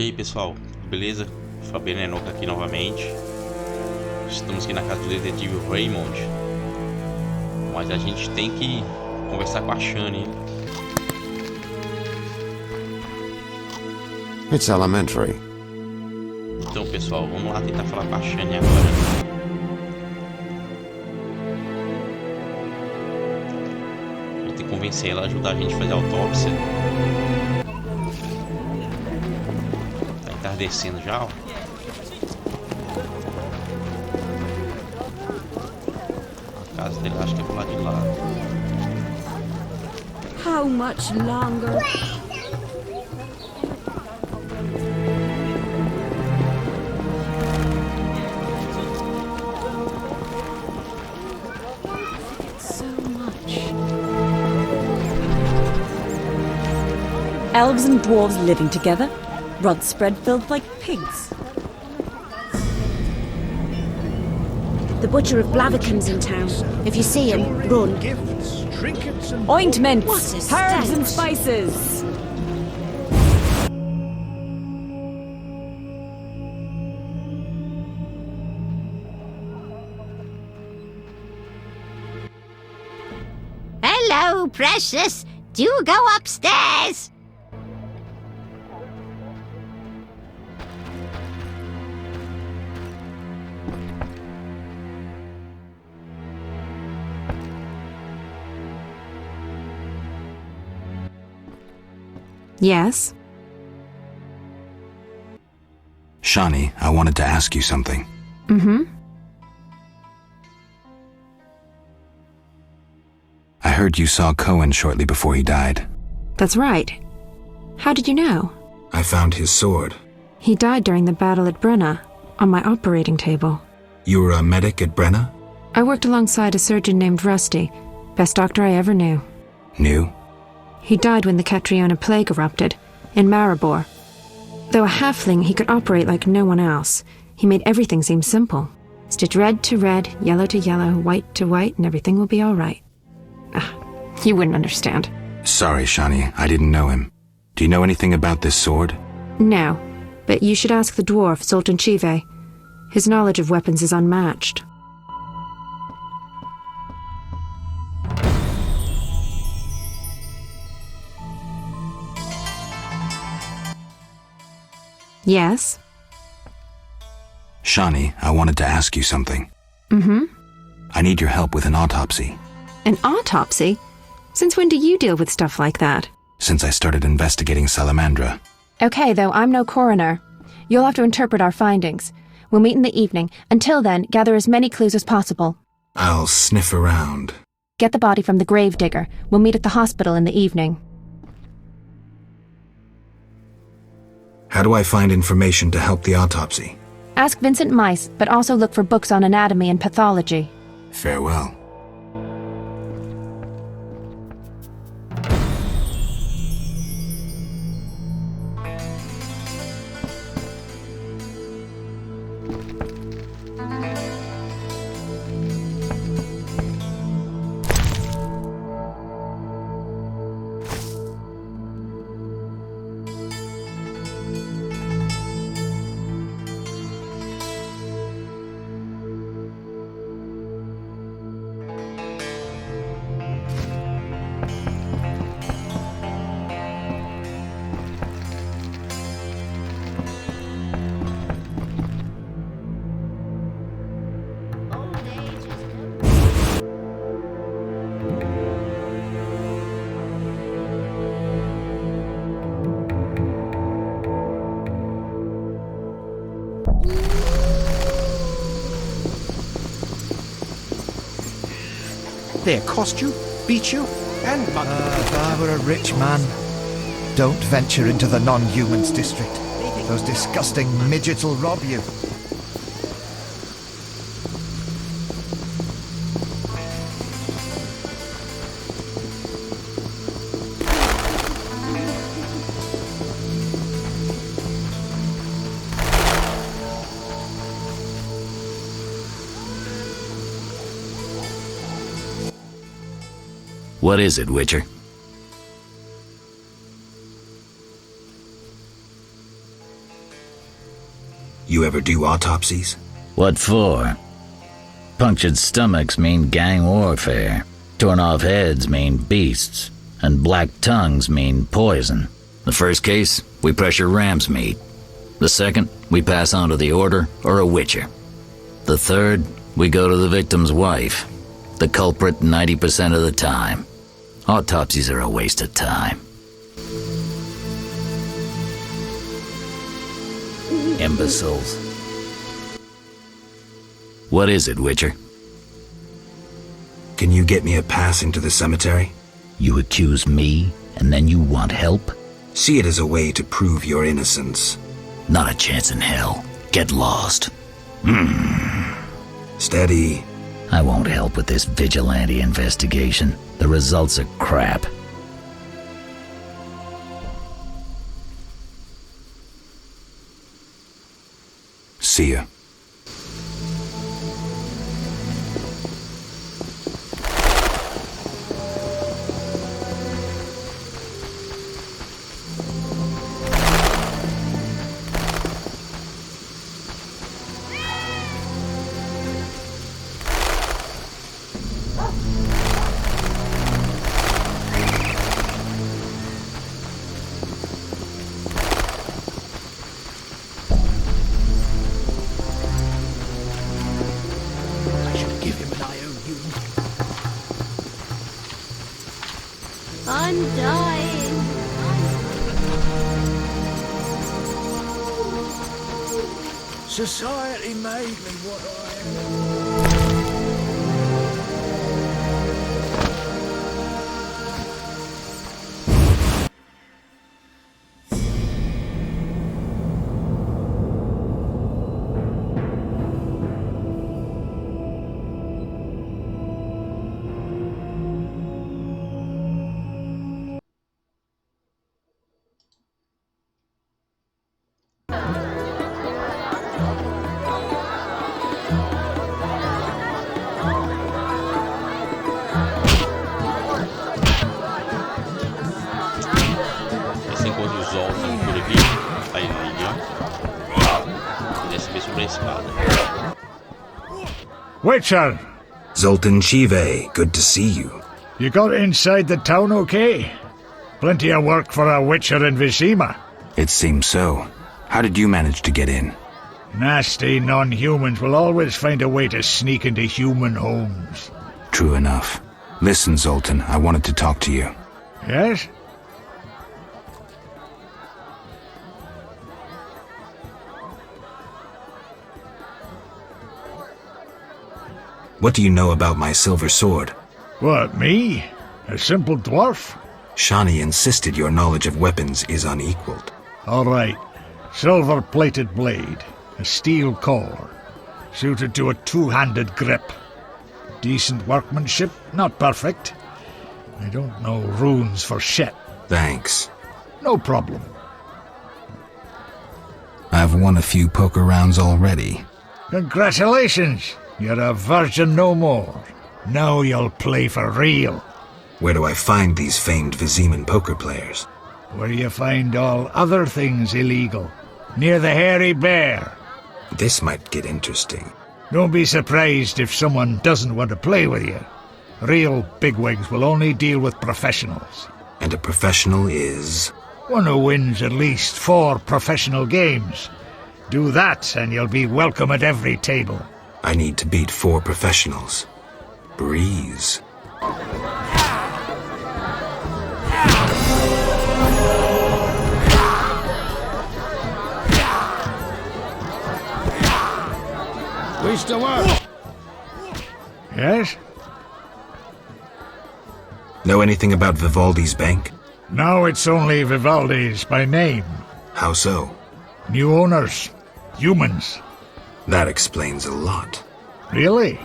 E aí pessoal, beleza? Fabiano aqui novamente. Estamos aqui na casa do detetive Raymond. Mas a gente tem que conversar com a Shani. It's elementary. Então pessoal, vamos lá tentar falar com a Shani agora. A gente tem que convencer ela a ajudar a gente a fazer a autópsia. Tá entardecendo já, ó. A casa dele acho que é pro lado de lá. How much longer? Elves and dwarves living together, rods spread filled like pigs. The butcher of Blaviken's in town. If you see him, run. Gifts, trinkets and Ointments, What a herbs and stench. spices. Hello, precious. Do go upstairs. Yes? Shani, I wanted to ask you something. Mm-hmm. I heard you saw Cöen shortly before he died. That's right. How did you know? I found his sword. He died during the battle at Brenna, on my operating table. You were a medic at Brenna? I worked alongside a surgeon named Rusty, best doctor I ever knew. Knew? He died when the Catriona plague erupted, in Maribor. Though a halfling, he could operate like no one else. He made everything seem simple. Stitch red to red, yellow to yellow, white to white, and everything will be all right. You wouldn't understand. Sorry, Shani, I didn't know him. Do you know anything about this sword? No, but you should ask the dwarf, Zoltan. His knowledge of weapons is unmatched. Yes? Shani, I wanted to ask you something. Mm-hmm. I need your help with an autopsy. An autopsy? Since when do you deal with stuff like that? Since I started investigating Salamandra. Okay, though, I'm no coroner. You'll have to interpret our findings. We'll meet in the evening. Until then, gather as many clues as possible. I'll sniff around. Get the body from the gravedigger. We'll meet at the hospital in the evening. How do I find information to help the autopsy? Ask Vincent Mice, but also look for books on anatomy and pathology. Farewell. they accost you, beat you, and If I were a rich man, don't venture into the non-humans district. Those disgusting midgets will rob you. What is it, Witcher? You ever do autopsies? What for? Punctured stomachs mean gang warfare. Torn off heads mean beasts. And black tongues mean poison. The first case, we pressure ram's meat. The second, we pass on to the order or a witcher. The third, we go to the victim's wife. The culprit 90% of the time. Autopsies are a waste of time. Imbeciles. What is it, Witcher? Can you get me a pass into the cemetery? You accuse me, and then you want help? See it as a way to prove your innocence. Not a chance in hell. Get lost. Steady. I won't help with this vigilante investigation. The results are crap. See ya. I'm dying. Society made me what I am. Esse encontro de Zoltan por aqui. Aí ó. E dessa vez sobre a espada. Witcher! Zoltan Javed, good to see you. You got inside the town okay? Plenty of work for a witcher in Vizima. It seems so. How did you manage to get in? Nasty non-humans will always find a way to sneak into human homes. True enough. Listen, Zoltan, I wanted to talk to you. Yes? What do you know about my silver sword? What, me? A simple dwarf? Shani insisted your knowledge of weapons is unequaled. All right. Silver-plated blade. A steel core. Suited to a two-handed grip. Decent workmanship, not perfect. I don't know runes for shit. Thanks. No problem. I've won a few poker rounds already. Congratulations! You're a virgin no more. Now you'll play for real. Where do I find these famed Viziman poker players? Where you find all other things illegal. Near the hairy bear. This might get interesting. Don't be surprised if someone doesn't want to play with you. Real bigwigs will only deal with professionals. And a professional is? One who wins at least 4 professional games. Do that and you'll be welcome at every table. I need to beat 4 professionals. Breeze. Wish to work. Yes? Know anything about Vivaldi's bank? Now it's only Vivaldi's by name. How so? New owners. Humans. That explains a lot. Really?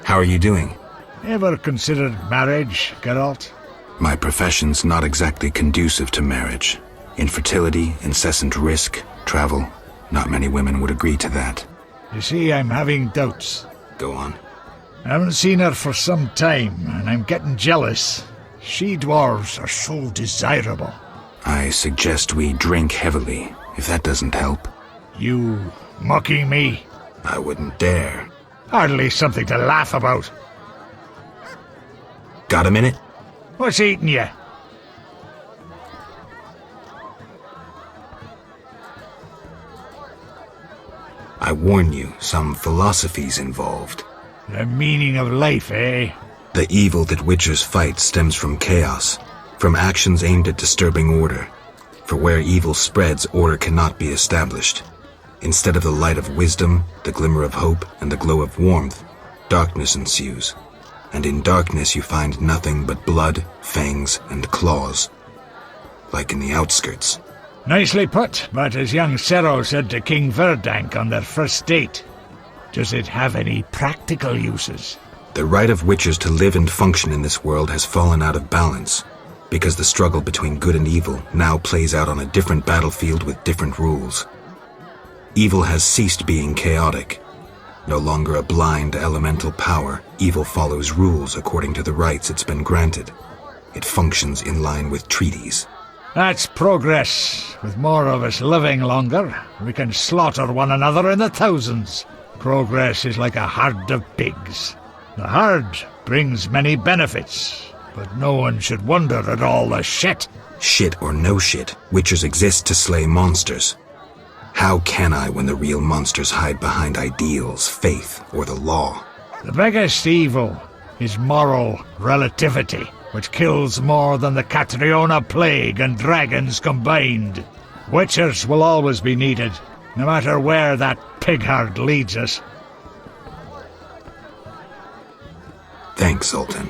How are you doing? Ever considered marriage, Geralt? My profession's not exactly conducive to marriage. Infertility, incessant risk, travel. Not many women would agree to that. You see, I'm having doubts. Go on. I haven't seen her for some time, and I'm getting jealous. She-dwarves are so desirable. I suggest we drink heavily if that doesn't help. You mocking me? I wouldn't dare. Hardly something to laugh about. Got a minute? What's eating you? I warn you, some philosophy's involved. The meaning of life, eh? The evil that witchers fight stems from chaos, from actions aimed at disturbing order. For where evil spreads, order cannot be established. Instead of the light of wisdom, the glimmer of hope, and the glow of warmth, darkness ensues. And in darkness you find nothing but blood, fangs, and claws. Like in the outskirts. Nicely put, but as young Cero said to King Verdank on their first date, does it have any practical uses? The right of witchers to live and function in this world has fallen out of balance, because the struggle between good and evil now plays out on a different battlefield with different rules. Evil has ceased being chaotic. No longer a blind elemental power, evil follows rules according to the rights it's been granted. It functions in line with treaties. That's progress. With more of us living longer, we can slaughter one another in the thousands. Progress is like a herd of pigs. The herd brings many benefits, but no one should wonder at all the shit. Shit or no shit, witchers exist to slay monsters. How can I when the real monsters hide behind ideals, faith, or the law? The biggest evil is moral relativity, which kills more than the Catriona plague and dragons combined. Witchers will always be needed, no matter where that pig herd leads us. Thanks, Zoltan.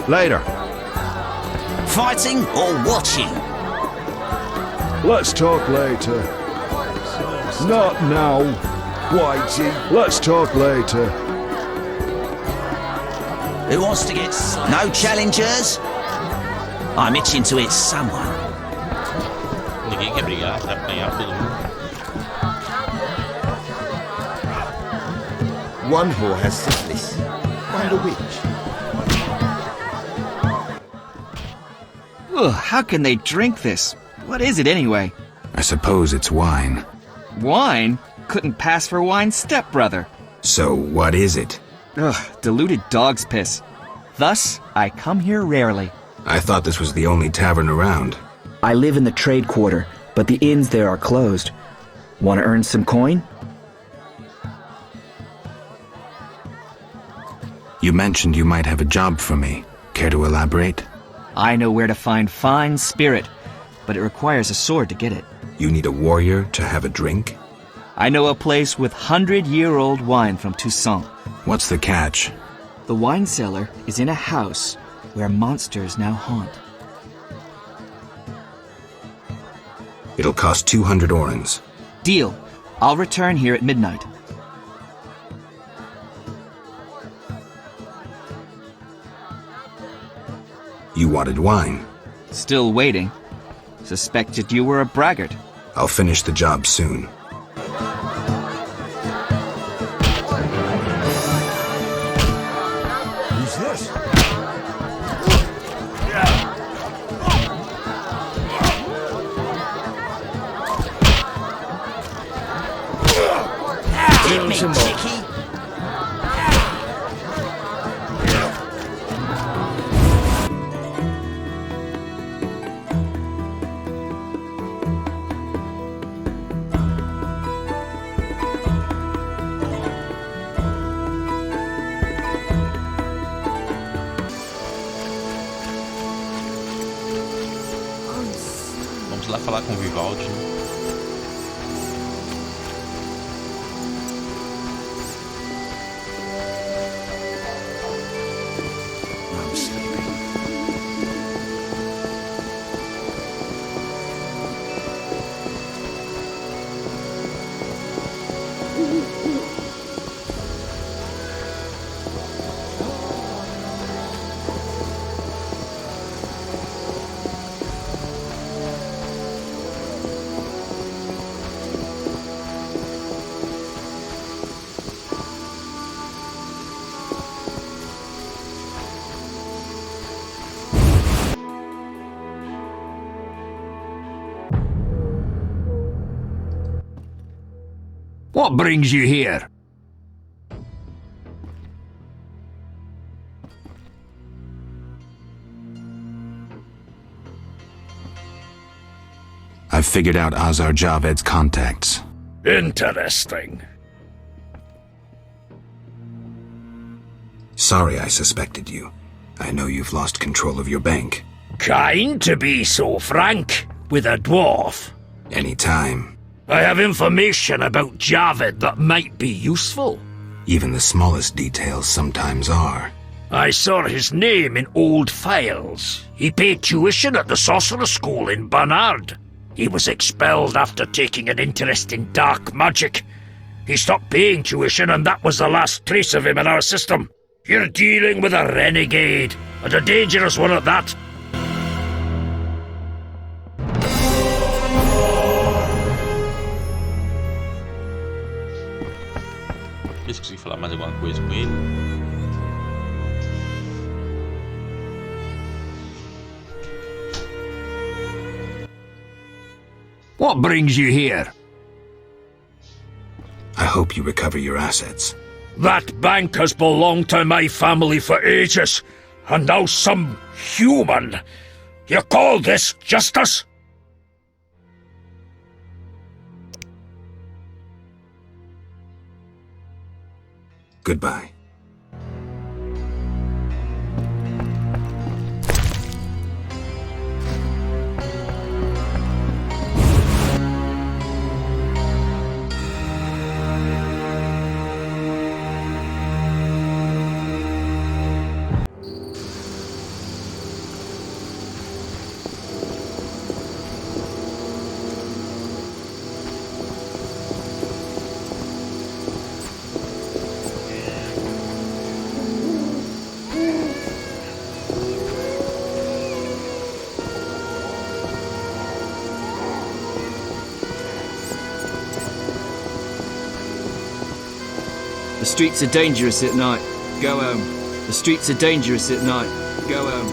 Later. Fighting or watching? Let's talk later. Not now, Whitey. Let's talk later. Who wants to get no challengers? I'm itching to hit someone. Ninguém quer brigar, vai apanhar todo mundo. One whore has syphilis. Find a witch. Ugh, how can they drink this? What is it anyway? I suppose it's wine. Wine? Couldn't pass for wine's stepbrother. So what is it? Ugh, diluted dog's piss. Thus, I come here rarely. I thought this was the only tavern around. I live in the trade quarter, but the inns there are closed. Want to earn some coin? You mentioned you might have a job for me. Care to elaborate? I know where to find fine spirit, but it requires a sword to get it. You need a warrior to have a drink? I know a place with 100-year-old wine from Toussaint. What's the catch? The wine cellar is in a house where monsters now haunt. It'll cost 200 orens. Deal. I'll return here at midnight. You wanted wine. Still waiting. Suspected you were a braggart. I'll finish the job soon. Who's this? Hit me, chickie. Vamos lá falar com o Vivaldi. What brings you here? I've figured out Azar Javed's contacts. Interesting. Sorry I suspected you. I know you've lost control of your bank. Kind to be so frank with a dwarf. Any time. I have information about Javed that might be useful. Even the smallest details sometimes are. I saw his name in old files. He paid tuition at the sorcerer school in Barnard. He was expelled after taking an interest in dark magic. He stopped paying tuition, and that was the last trace of him in our system. You're dealing with a renegade, and a dangerous one at that. Deixa eu conseguir falar mais alguma coisa com ele. What brings you here? I hope you recover your assets. That bank has belonged to my family for ages, and now some human. You call this justice? Goodbye. The streets are dangerous at night. Go home. The streets are dangerous at night. Go home.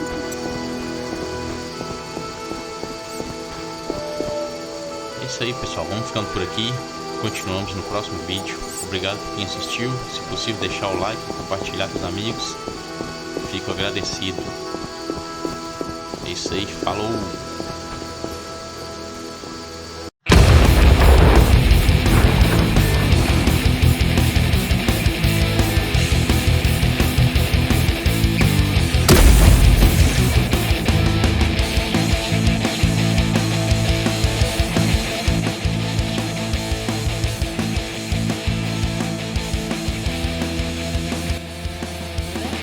É isso aí, pessoal. Vamos ficando por aqui. Continuamos no próximo vídeo. Obrigado por quem assistiu. Se possível, deixar o like e compartilhar com os amigos. Fico agradecido. É isso aí. Falou!